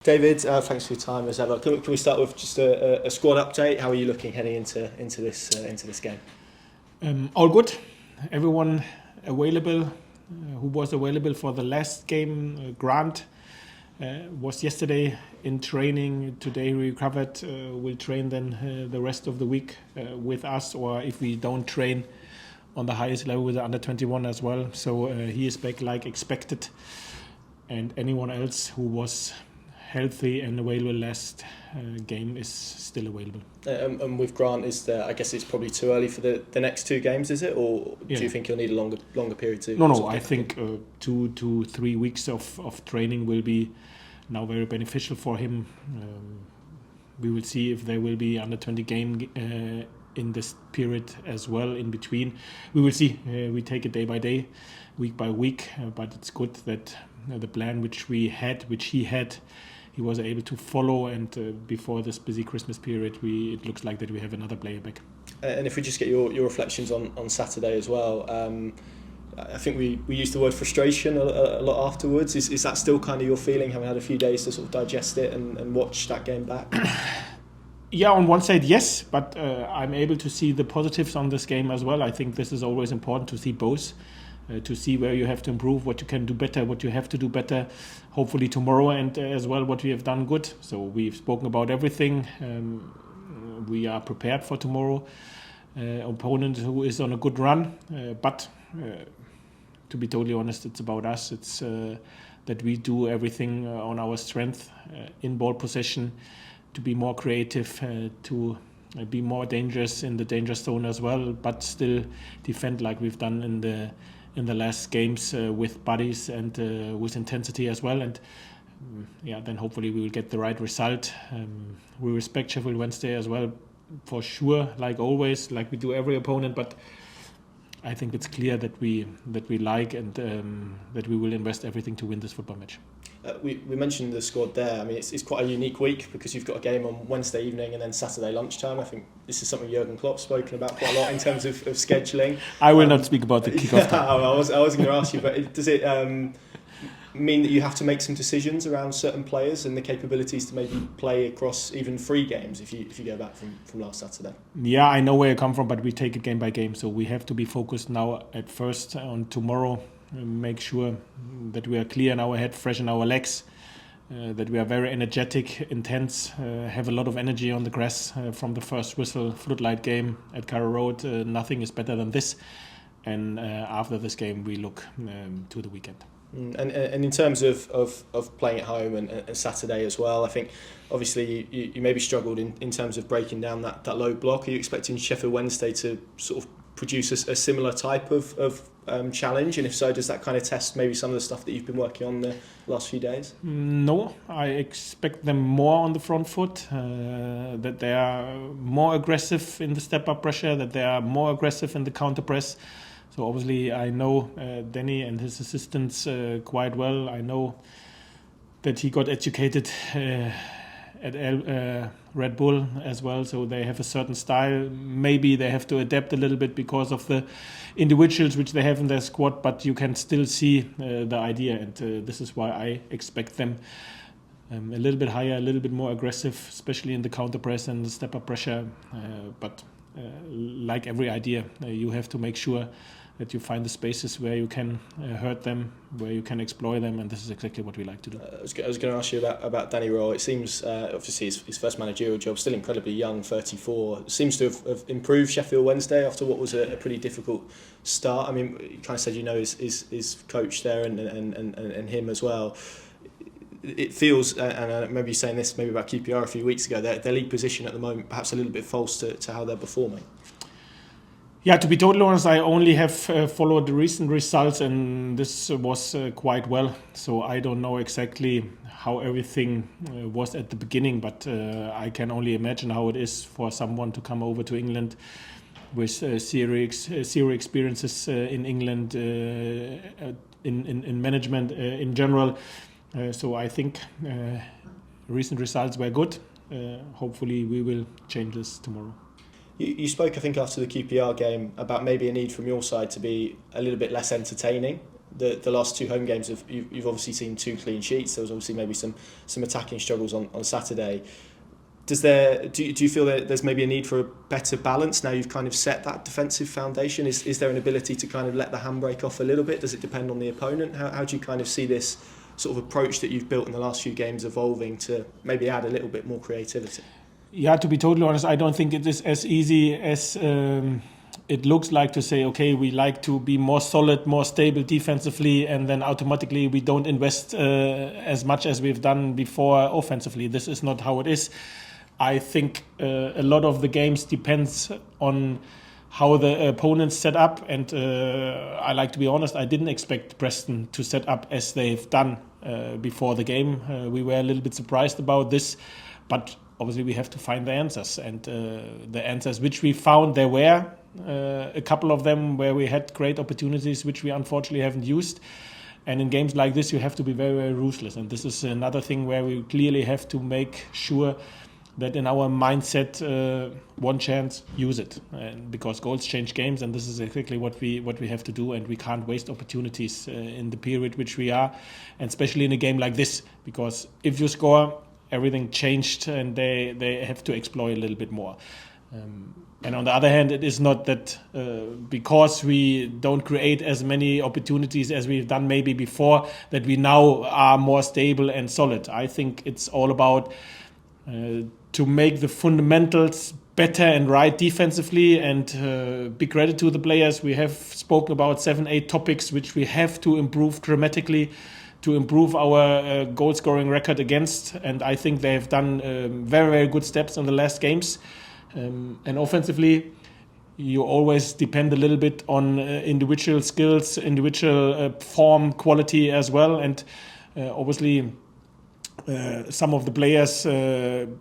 David, thanks for your time as ever. Can we start with just a squad update? How are you looking heading into this game? All good. Everyone available who was available for the last game. Grant was yesterday in training. Today recovered. Will train then the rest of the week with us, or if we don't train on the highest level with the under 21 as well. So he is back like expected. And anyone else who was healthy and available last game is still available. And with Grant, I guess it's probably too early for the next two games, is it? Or do you think he'll need a longer period to? No. I think 2 to 3 weeks of training will be now very beneficial for him. We will see if there will be under 20 game in this period as well in between. We will see. We take it day by day, week by week. But it's good that the plan which he had, he was able to follow, and before this busy Christmas period, it looks like that we have another player back. And if we just get your reflections on Saturday as well, I think we used the word frustration a lot afterwards. Is that still kind of your feeling, having had a few days to sort of digest it and watch that game back? Yeah, on one side, yes, but I'm able to see the positives on this game as well. I think this is always important to see both. To see where you have to improve, what you can do better, what you have to do better, hopefully tomorrow, and as well what we have done good. So we've spoken about everything. We are prepared for tomorrow. Opponent who is on a good run, but to be totally honest, it's about us. It's that we do everything on our strength, in ball possession, to be more creative, to be more dangerous in the danger zone as well, but still defend like we've done in the last games with bodies and with intensity as well. And then hopefully we will get the right result. We respect Sheffield Wednesday as well, for sure, like always, like we do every opponent. But I think it's clear that we like and that we will invest everything to win this football match. We mentioned the squad there. I mean, it's quite a unique week because you've got a game on Wednesday evening and then Saturday lunchtime. I think this is something Jurgen Klopp's spoken about quite a lot in terms of scheduling. I will not speak about the kickoff time. I was going to ask you, but does it mean that you have to make some decisions around certain players and the capabilities to maybe play across even 3 games if you go back from last Saturday? Yeah, I know where you come from, but we take it game by game. So we have to be focused now at first on tomorrow. Make sure that we are clear in our head, fresh in our legs, that we are very energetic, intense, have a lot of energy on the grass from the first whistle, floodlight game at Carrow Road. Nothing is better than this. And after this game, we look to the weekend. And in terms of playing at home and Saturday as well, I think obviously you maybe struggled in terms of breaking down that low block. Are you expecting Sheffield Wednesday to sort of produce a similar type of challenge, and if so, does that kind of test maybe some of the stuff that you've been working on the last few days? No, I expect them more on the front foot, that they are more aggressive in the step-up pressure, that they are more aggressive in the counter-press. So obviously I know Danny and his assistants quite well. I know that he got educated at Red Bull as well, so they have a certain style. Maybe they have to adapt a little bit because of the individuals which they have in their squad, but you can still see the idea, and this is why I expect them a little bit higher, a little bit more aggressive, especially in the counter press and the step up pressure. But like every idea, you have to make sure that you find the spaces where you can hurt them, where you can exploit them, and this is exactly what we like to do. I was going to ask you about Danny Rowe. It seems, obviously, his first managerial job, still incredibly young, 34. Seems to have improved Sheffield Wednesday after what was a pretty difficult start. I mean, you kind of said his coach there and him as well. It feels, and I remember you saying this maybe about QPR a few weeks ago, their league position at the moment perhaps a little bit false to how they're performing. Yeah, to be totally honest, I only have followed the recent results, and this was quite well. So I don't know exactly how everything was at the beginning, but I can only imagine how it is for someone to come over to England with zero experiences in England, in management in general. So I think recent results were good. Hopefully we will change this tomorrow. You spoke, I think, after the QPR game about maybe a need from your side to be a little bit less entertaining the last two home games, you've obviously seen 2 clean sheets. There was obviously maybe some attacking struggles on Saturday. Do you feel that there's maybe a need for a better balance now you've kind of set that defensive foundation? Is there an ability to kind of let the handbrake off a little bit? Does it depend on the opponent? How do you kind of see this sort of approach that you've built in the last few games evolving to maybe add a little bit more creativity? Yeah, to be totally honest, I don't think it is as easy as it looks like to say, okay, we like to be more solid, more stable defensively, and then automatically we don't invest as much as we've done before offensively. This is not how it is. I think a lot of the games depends on how the opponents set up, and I like to be honest, I didn't expect Preston to set up as they've done before the game. We were a little bit surprised about this, but obviously we have to find the answers, and the answers which we found, there were a couple of them where we had great opportunities which we unfortunately haven't used. And in games like this you have to be very, very ruthless, and this is another thing where we clearly have to make sure that in our mindset, one chance, use it, and because goals change games, and this is exactly what we have to do, and we can't waste opportunities in the period which we are, and especially in a game like this, because if you score, everything changed, and they have to exploit a little bit more. And on the other hand, it is not that because we don't create as many opportunities as we've done maybe before, that we now are more stable and solid. I think it's all about to make the fundamentals better and right defensively, and big credit to the players. We have spoken about 7-8 topics which we have to improve dramatically to improve our goal scoring record against, and I think they have done very, very good steps in the last games. And offensively, you always depend a little bit on individual skills, individual form, quality as well, and obviously some of the players,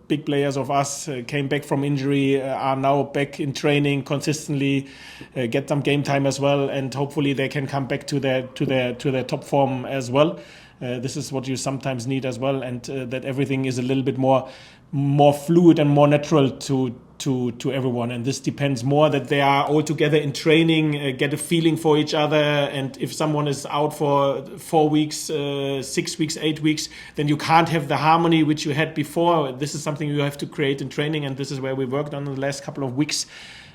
big players of us, came back from injury, are now back in training consistently, get some game time as well, and hopefully they can come back to their top form as well. This is what you sometimes need as well, and that everything is a little bit more fluid and more natural to everyone, and this depends more that they are all together in training, get a feeling for each other, and if someone is out for 4 weeks, 6 weeks, 8 weeks, then you can't have the harmony which you had before. This is something you have to create in training, and this is where we worked on in the last couple of weeks,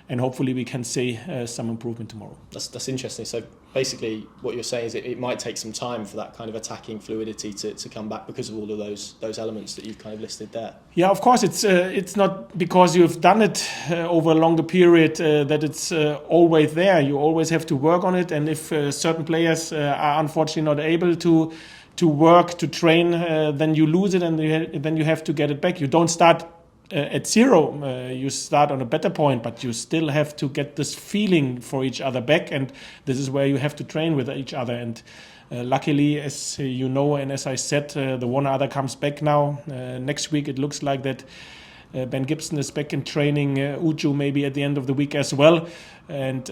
and hopefully we can see some improvement tomorrow. That's interesting. So basically what you're saying is it might take some time for that kind of attacking fluidity to come back because of all of those elements that you've kind of listed there. Yeah, of course, it's not because you've done it over a longer period that it's always there. You always have to work on it, and if certain players are unfortunately not able to work, to train, then you lose it, and then you have to get it back. You don't start at zero, you start on a better point, but you still have to get this feeling for each other back, and this is where you have to train with each other. And luckily, as you know, and as I said, the one other comes back now. Next week it looks like that Ben Gibson is back in training, Uju maybe at the end of the week as well, and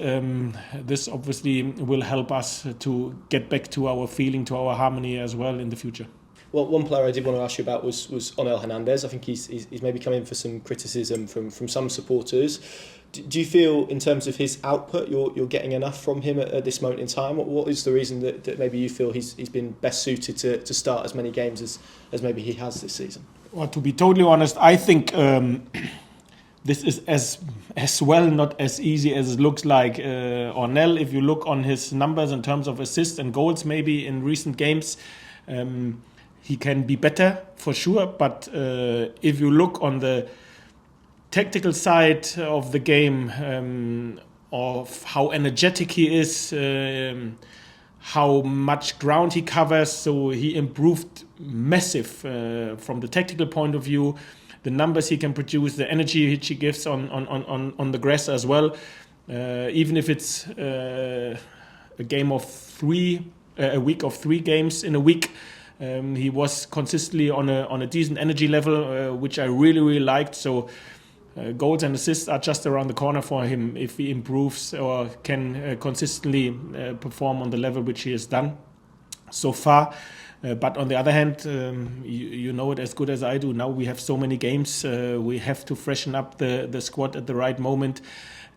this obviously will help us to get back to our feeling, to our harmony as well in the future. Well, one player I did want to ask you about was Onel Hernandez. I think he's maybe come in for some criticism from some supporters. Do you feel, in terms of his output, you're getting enough from him at this moment in time? What is the reason that maybe you feel he's been best suited to start as many games as maybe he has this season? Well, to be totally honest, I think this is as well not as easy as it looks like. Onel, if you look on his numbers in terms of assists and goals, maybe in recent games, he can be better for sure, but if you look on the tactical side of the game, of how energetic he is, how much ground he covers, so he improved massive from the tactical point of view, the numbers he can produce, the energy which he gives on the grass as well. Even if it's a week of 3 games in a week, he was consistently on a decent energy level, which I really, really liked. So goals and assists are just around the corner for him if he improves or can consistently perform on the level which he has done so far. But on the other hand, you know it as good as I do. Now we have so many games. We have to freshen up the squad at the right moment.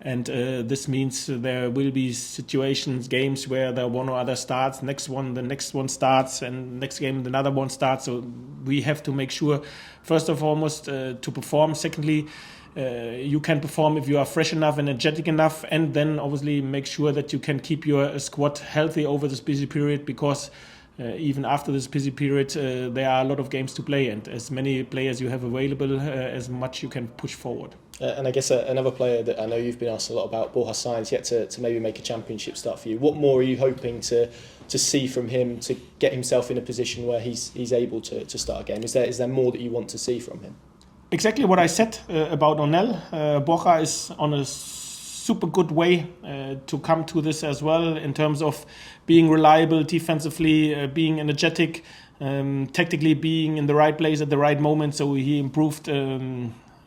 And this means there will be situations, games where the one or other starts, the next one starts, and next game another one starts. So we have to make sure, first and foremost, to perform. Secondly, you can perform if you are fresh enough and energetic enough, and then obviously make sure that you can keep your squad healthy over this busy period, because even after this busy period, there are a lot of games to play, and as many players you have available, as much you can push forward. And I guess another player that I know you've been asked a lot about, Borja Sainz, yet to maybe make a championship start for you. What more are you hoping to see from him to get himself in a position where he's able to start a game? Is there more that you want to see from him? Exactly what I said about Onel. Borja is on a super good way to come to this as well, in terms of being reliable defensively, being energetic, tactically being in the right place at the right moment. So he improved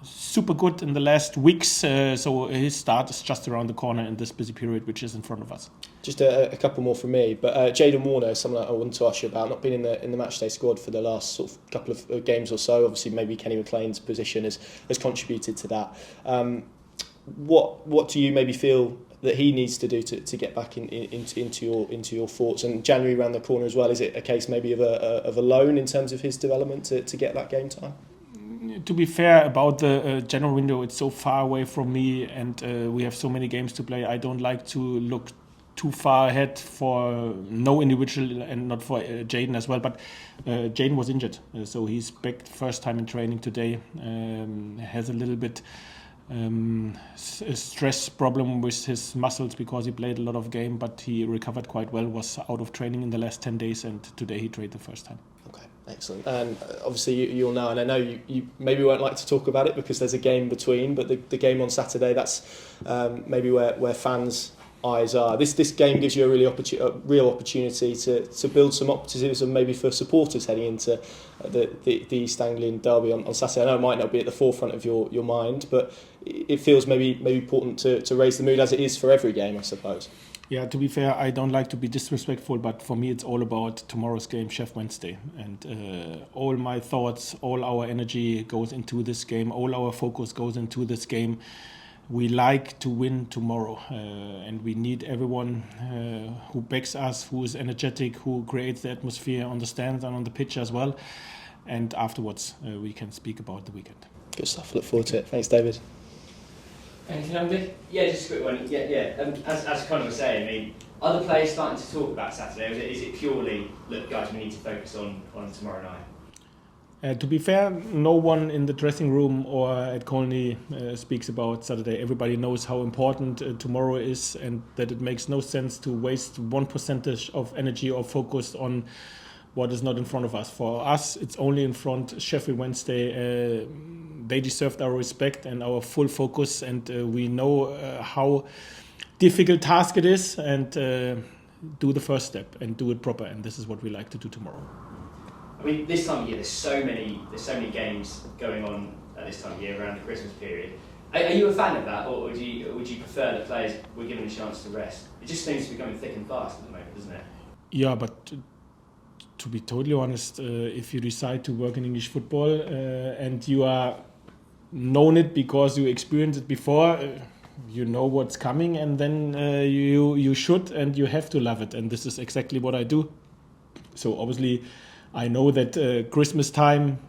super good in the last weeks. So his start is just around the corner in this busy period, which is in front of us. Just a couple more from me, but Jaden Warner is someone I wanted to ask you about. Not been in the matchday squad for the last sort of couple of games or so. Obviously, maybe Kenny McLean's position has contributed to that. What do you maybe feel that he needs to do to get back into your thoughts? And January around the corner as well. Is it a case maybe of a loan in terms of his development to get that game time? To be fair about the general window, it's so far away from me, and we have so many games to play. I don't like to look too far ahead for no individual, and not for Jaden as well. But Jaden was injured, so he's back first time in training today. Has a little bit a stress problem with his muscles because he played a lot of game, but he recovered quite well. Was out of training in the last 10 days, and today he trained the first time. Okay, excellent. And obviously you'll know, and I know you maybe won't like to talk about it because there's a game between, but the game on Saturday, that's maybe where fans' eyes are. This game gives you a real opportunity to build some optimism maybe for supporters heading into the East Anglian derby on Saturday. I know it might not be at the forefront of your mind, but it feels maybe important to raise the mood, as it is for every game, I suppose. Yeah, to be fair, I don't like to be disrespectful, but for me it's all about tomorrow's game, Sheffield Wednesday. And all my thoughts, all our energy goes into this game, all our focus goes into this game. We like to win tomorrow, and we need everyone who backs us, who is energetic, who creates the atmosphere on the stands and on the pitch as well. And afterwards, we can speak about the weekend. Good stuff. Look forward to it. Thanks, David. Anything, Andy? Yeah, just a quick one. Yeah. As Conor was saying, I mean, are the players starting to talk about Saturday? Or is it purely, look, guys, we need to focus on tomorrow night? To be fair, no one in the dressing room or at Colney speaks about Saturday. Everybody knows how important tomorrow is, and that it makes no sense to waste 1% of energy or focus on what is not in front of us. For us, it's only in front. Sheffield Wednesday, they deserved our respect and our full focus, and we know how difficult task it is, and do the first step and do it proper, and this is what we like to do tomorrow. I mean, this time of year, there's so many games going on at this time of year around the Christmas period. Are you a fan of that, or would you prefer that players were given a chance to rest? It just seems to be becoming thick and fast at the moment, doesn't it? Yeah, but to be totally honest, if you decide to work in English football and you are known it because you experienced it before, you know what's coming, and then you should and you have to love it, and this is exactly what I do. So obviously, I know that Christmas time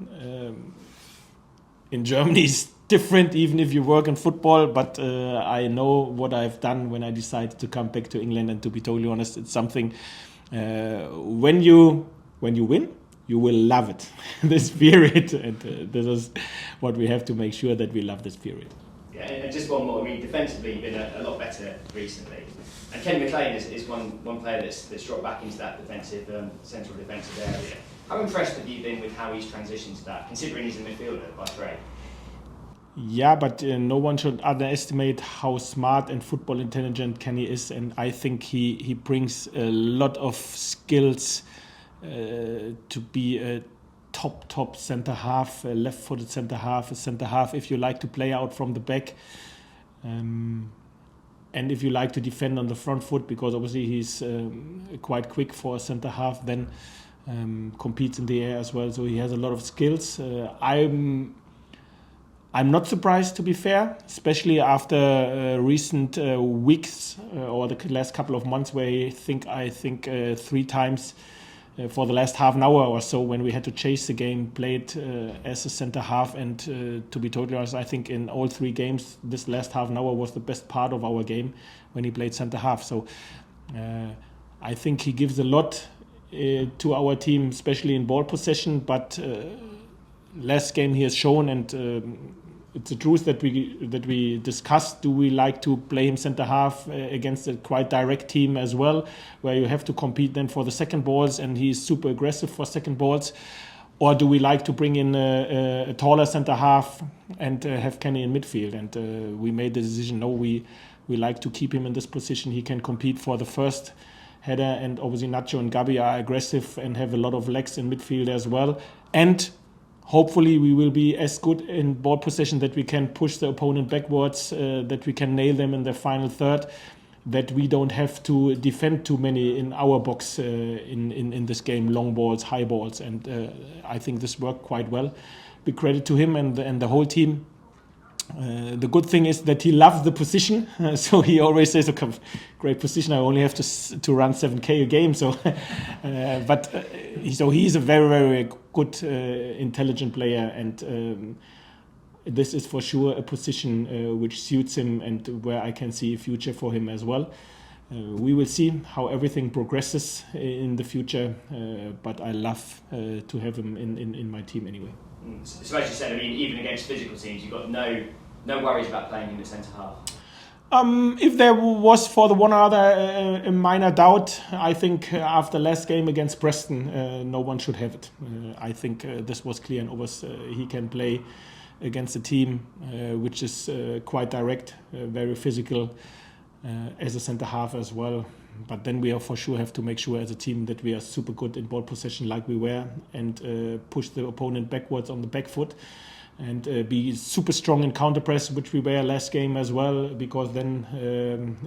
in Germany is different, even if you work in football, but I know what I've done when I decided to come back to England, and to be totally honest, it's something when you win, you will love it, this period, and this is what we have to make sure that we love this period. Yeah, and just one more. I mean, defensively, you've been a lot better recently, and Kenny McLean is one player that's dropped back into that central defensive area. How impressed have you been with how he's transitioned to that, considering he's a midfielder by trade? Yeah, but no one should underestimate how smart and football intelligent Kenny is, and I think he brings a lot of skills to be a top centre half, a left-footed centre half, a centre half if you like to play out from the back, and if you like to defend on the front foot, because obviously he's quite quick for a centre half, then competes in the air as well. So he has a lot of skills. I'm not surprised, to be fair, especially after recent weeks or the last couple of months, where I think 3 times for the last half an hour or so, when we had to chase the game, played as a centre half. And to be totally honest, I think in all 3 games, this last half an hour was the best part of our game when he played centre half. So I think he gives a lot to our team, especially in ball possession. But last game he has shown, and it's the truth that we discussed. Do we like to play him centre half against a quite direct team as well, where you have to compete then for the second balls, and he's super aggressive for second balls? Or do we like to bring in a taller centre half and have Kenny in midfield? And we made the decision, no, we like to keep him in this position. He can compete for the first header, and obviously Nacho and Gabi are aggressive and have a lot of legs in midfield as well. And hopefully we will be as good in ball possession that we can push the opponent backwards, that we can nail them in the final third, that we don't have to defend too many in our box in this game, long balls, high balls. And I think this worked quite well. Big credit to him and the whole team. The good thing is that he loves the position, so he always says, "Okay, great position. I only have to run 7K a game." So, so he's a very, very good, intelligent player, and this is for sure a position which suits him and where I can see a future for him as well. We will see how everything progresses in the future, but I love to have him in my team anyway. So as you said, I mean, even against physical teams, you've got no worries about playing him at centre half. If there was for the one or other a minor doubt, I think after last game against Preston, no one should have it. I think this was clear, and he can play against a team which is quite direct, very physical, as a centre half as well. But then we for sure have to make sure as a team that we are super good in ball possession like we were, and push the opponent backwards on the back foot, and be super strong in counter press, which we were last game as well, because then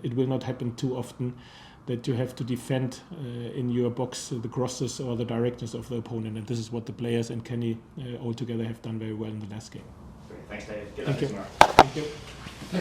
it will not happen too often that you have to defend in your box the crosses or the directness of the opponent. And this is what the players and Kenny all together have done very well in the last game. Great. Thanks, David. Good Thank luck you. tomorrow. Thank you.